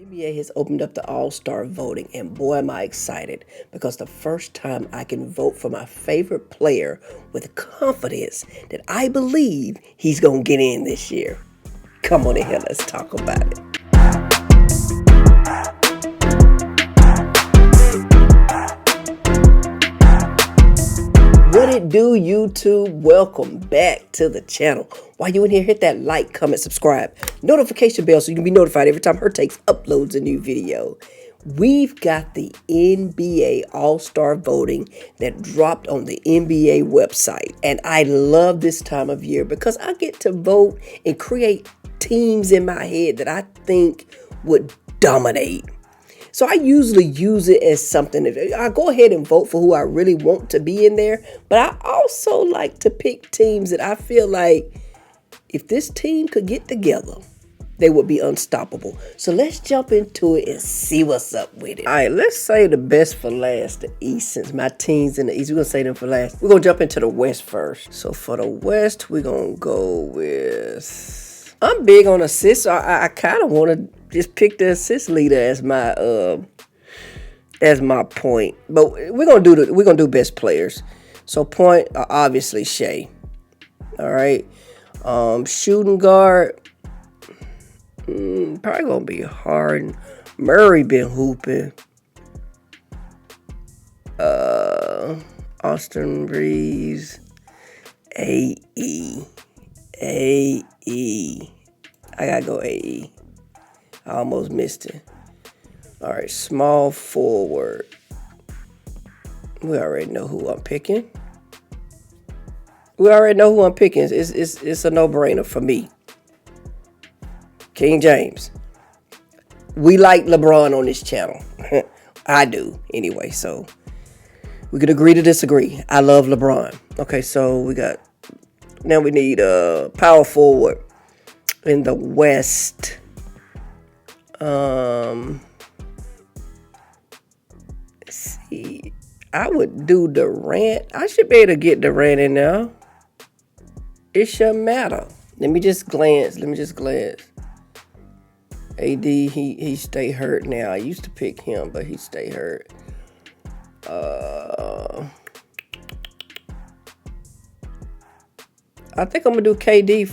NBA has opened up the All-Star voting, and boy, am I excited because the first time I can vote for my favorite player with confidence that I believe he's going to get in this year. Come on in here, let's talk about it. What it do, YouTube? Welcome back to the channel. While you in here, hit that like, comment, subscribe, notification bell so you can be notified every time Her Takes uploads a new video. We've got the NBA All-Star voting that dropped on the NBA website. And I love this time of year because I get to vote and create teams in my head that I think would dominate. So I usually use it as something that I go ahead and vote for who I really want to be in there. But I also like to pick teams that I feel like if this team could get together, they would be unstoppable. So let's jump into it and see what's up with it. All right, let's say the best for last, the East. Since my team's in the East, we're going to say them for last. We're going to jump into the West first. So for the West, we're going to go with... I'm big on assists. So I kind of want to just pick the assist leader as my point. But we're gonna do best players. So point obviously Shea. All right. Shooting guard. Probably gonna be Harden. Murray been hooping. Austin Reeves. AE. I gotta go AE. I almost missed it. All right, small forward. We already know who I'm picking. It's a no-brainer for me. King James. We like LeBron on this channel. I do, anyway. So we could agree to disagree. I love LeBron. Okay, so now we need a power forward in the West. Let's see. I would do Durant. I should be able to get Durant in there. It shouldn't matter. Let me just glance. AD, he stay hurt now. I used to pick him, but he stay hurt. I think I'm gonna do KD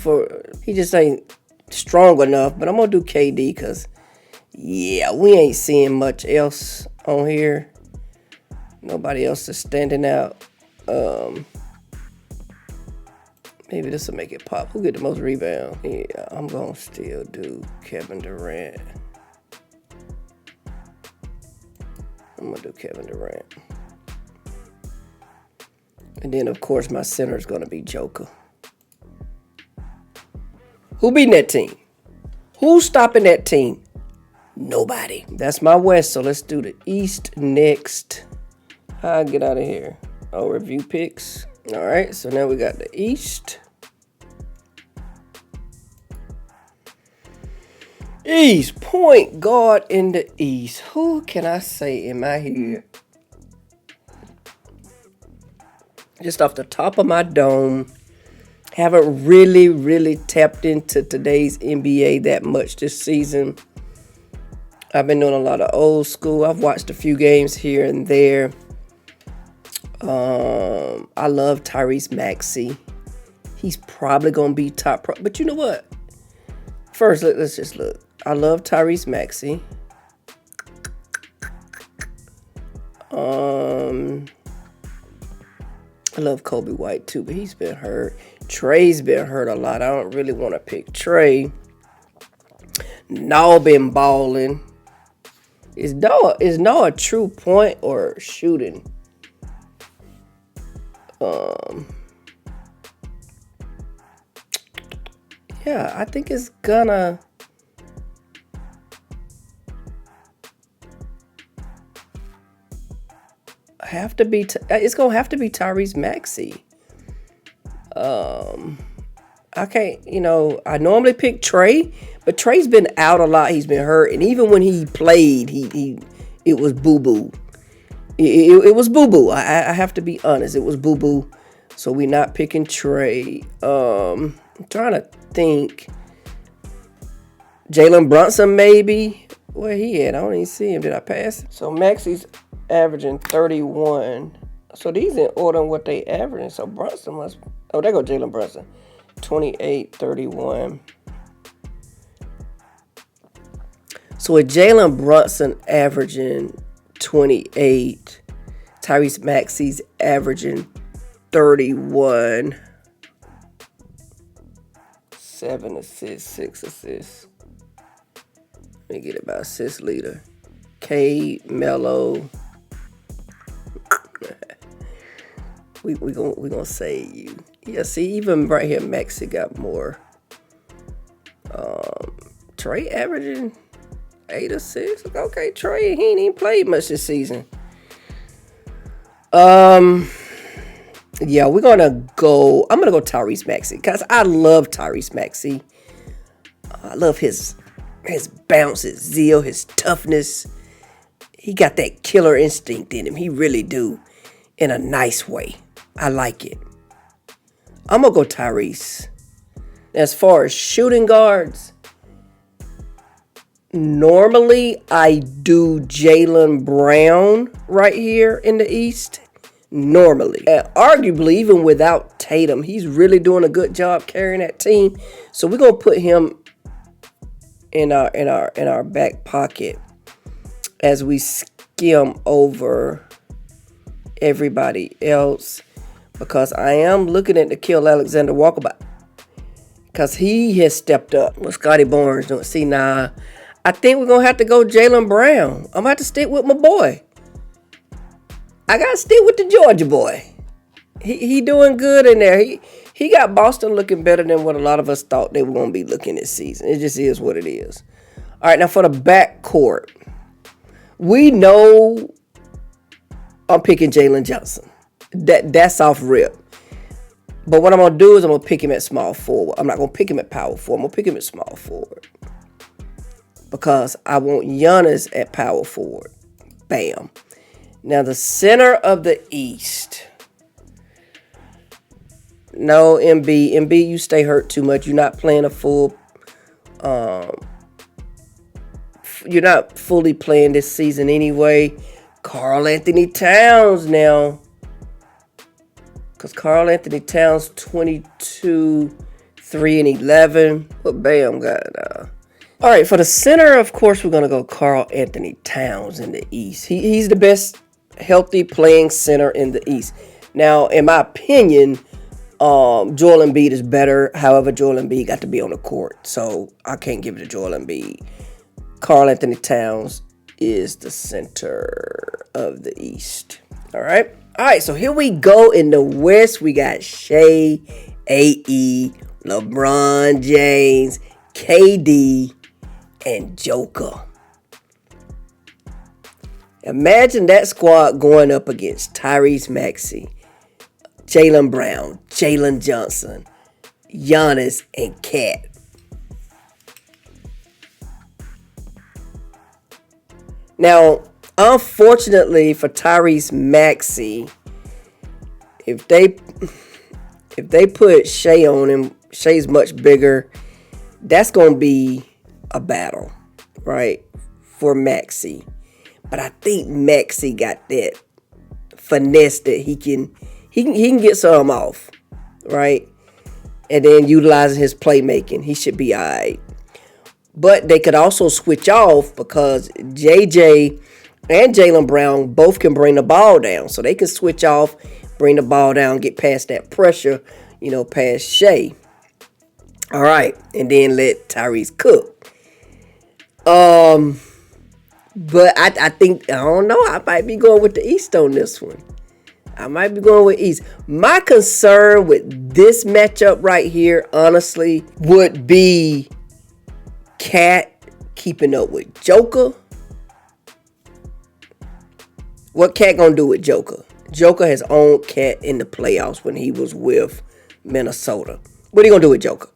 he just ain't strong enough, but I'm gonna do KD because yeah, we ain't seeing much else on here. Nobody else is standing out. Maybe this will make it pop. Who get the most rebounds? Yeah, I'm gonna still do Kevin Durant. And then of course my center is gonna be Joker. Who beating that team? Who's stopping that team? Nobody. That's my West, so let's do the East next. How I get out of here? Oh, review picks. All right, so now we got the East. East, point guard in the East. Who can I say in my head? Just off the top of my dome. Haven't really tapped into today's NBA that much this season. I've been doing a lot of old school. I've watched a few games here and there. I love Tyrese Maxey. He's probably going to be top. But you know what? First, let's just look. I love Tyrese Maxey. I love Kobe White too, but he's been hurt. Trae's been hurt a lot. I don't really want to pick Trae. Noah been balling. Is Noah a true point or shooting? Yeah, I think it's gonna have to be. It's gonna have to be Tyrese Maxey. I can't. I normally pick Trae, but Trae's been out a lot. He's been hurt, and even when he played, it was boo boo. It was boo boo. I have to be honest. It was boo boo. So we're not picking Trae. I'm trying to think. Jalen Brunson maybe, Where he at? I don't even see him. Did I pass? So Maxi's averaging 31. So these in order of what they averaging. So Brunson must. Oh, there go Jalen Brunson. 28, 31. So with Jalen Brunson averaging 28, Tyrese Maxey's averaging 31. 7 assists, 6 assists. Let me get it by assist leader. K Mello. we gonna save you. Yeah, see, even right here, Maxey got more. Trae averaging 8 assists. Okay, Trae, he ain't even played much this season. Yeah, I'm gonna go Tyrese Maxey because I love Tyrese Maxey. I love his bounce, his zeal, his toughness. He got that killer instinct in him. He really do, in a nice way. I like it. I'm gonna go Tyrese. As far as shooting guards, normally I do Jaylen Brown right here in the East. Normally, and arguably even without Tatum, he's really doing a good job carrying that team. So we're gonna put him in our back pocket as we skim over everybody else, because I am looking at Nickeil Alexander-Walker, because he has stepped up. What Scotty Barnes doing? See, now I think we're gonna have to go Jaylen Brown. I'm gonna have to stick with my boy. I gotta stick with the Georgia boy. He doing good in there. He got Boston looking better than what a lot of us thought they were gonna be looking this season. It just is what it is. All right, now for the backcourt, we know I'm picking Jalen Johnson. That's off rip. But what I'm gonna do is I'm gonna pick him at small forward. I'm not gonna pick him at power forward. I'm gonna pick him at small forward because I want Giannis at power forward. Bam. Now, the center of the East. No, MB. MB, you stay hurt too much. You're not playing a full... you're not fully playing this season anyway. Karl Anthony Towns now. Because Karl Anthony Towns, 22, 3 and 11. What Bam got now? All right, for the center, of course, we're going to go Karl Anthony Towns in the East. He's the best healthy playing center in the East. Now, in my opinion, Joel Embiid is better. However, Joel Embiid got to be on the court, so I can't give it to Joel Embiid. Karl Anthony Towns is the center of the East. All right, so here we go in the West. We got Shea, AE, LeBron James, KD, and Joker. Imagine that squad going up against Tyrese Maxey, Jaylen Brown, Jalen Johnson, Giannis, and Cat. Now, unfortunately for Tyrese Maxey, if they put Shea on him, Shea's much bigger. That's going to be a battle, right, for Maxey. But I think Maxey got that finesse that he can get some off, right? And then utilizing his playmaking, he should be all right. But they could also switch off because JJ and Jaylen Brown both can bring the ball down. So they can switch off, bring the ball down, get past that pressure, past Shea. All right, and then let Tyrese cook. But I think, I don't know, I might be going with the East on this one. I might be going with East. My concern with this matchup right here, honestly, would be Cat keeping up with Joker. What Cat gonna do with Joker? Joker has owned Cat in the playoffs when he was with Minnesota. What are you gonna do with Joker?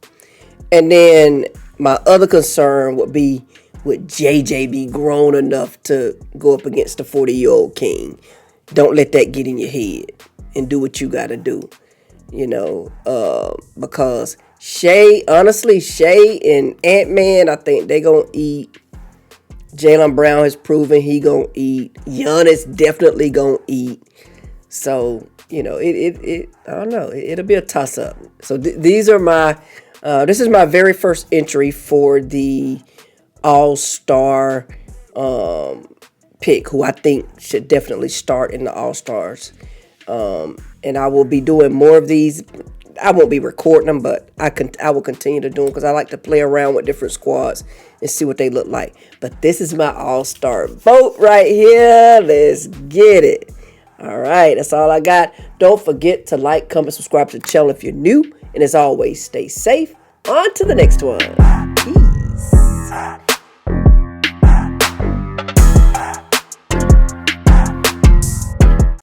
And then my other concern would be, would JJ be grown enough to go up against the 40-year-old king? Don't let that get in your head and do what you got to do, because Shea and Ant-Man, I think they're going to eat Jaylen Brown has proven he gonna eat. Giannis definitely gonna eat. So, I don't know. It'll be a toss up. So these are my. This is my very first entry for the All-Star pick, who I think should definitely start in the All-Stars. And I will be doing more of these. I won't be recording them, but I will continue to do them because I like to play around with different squads and see what they look like. But this is my All-Star vote right here. Let's get it. All right, that's all I got. Don't forget to like, comment, subscribe to the channel if you're new. And as always, stay safe. On to the next one. Peace.